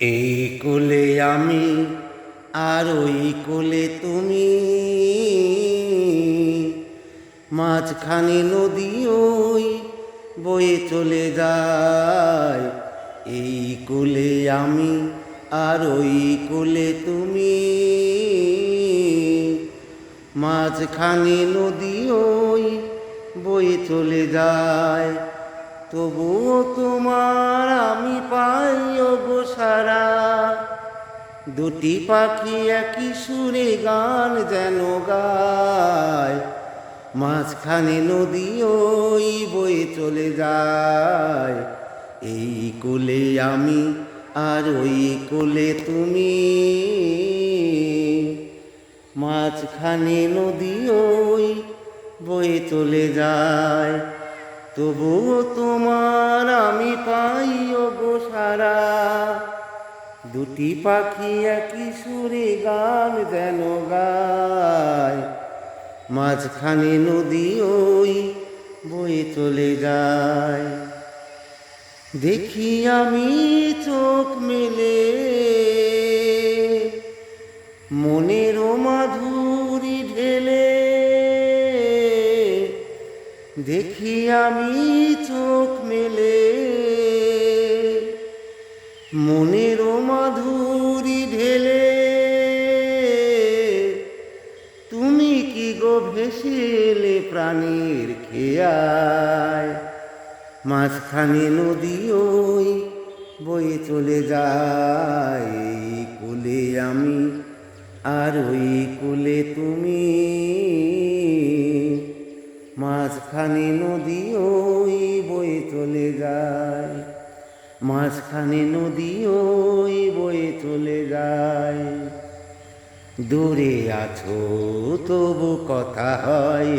এই কোলে আমি আর ওই কোলে তুমি, মাঝখানে নদী ওই বয়ে চলে যায়। এই কোলে আমি আর ওই কোলে তুমি, মাঝখানে নদী ওই বয়ে চলে যায়। তবুও তোমার আমি পাই গো সারা, দুটি পাখি একই সুরে গান যেন গায়। মাঝখানে নদী ওই বয়ে চলে যায়। এই কোলে আমি আর ওই কোলে তুমি, মাঝখানে নদী ওই বয়ে চলে যায়। তবুও তোমার আমি পাই গো সারা, দুটি পাখি একই সুরে গান যেন গায়। মাঝখানে নদী ওই বয়ে চলে যায়। দেখি আমি চোখ মেলে মনেরও মাধুরী ঢেলে, দেখি আমি চোখ মেলে মনেরও মাধুরী ঢেলে। তুমি কি গো ভেসে এলে প্রাণের খেয়ায়। মাঝখানে নদী ওই বয়ে চলে যায়। এই কোলে আমি আর ওই কোলে তুমি, মাঝখানে নদী ওই বয়ে চলে যায়। মাঝখানে নদী ওই বয়ে চলে যায়। দূরে আছো তবু কথা হয়।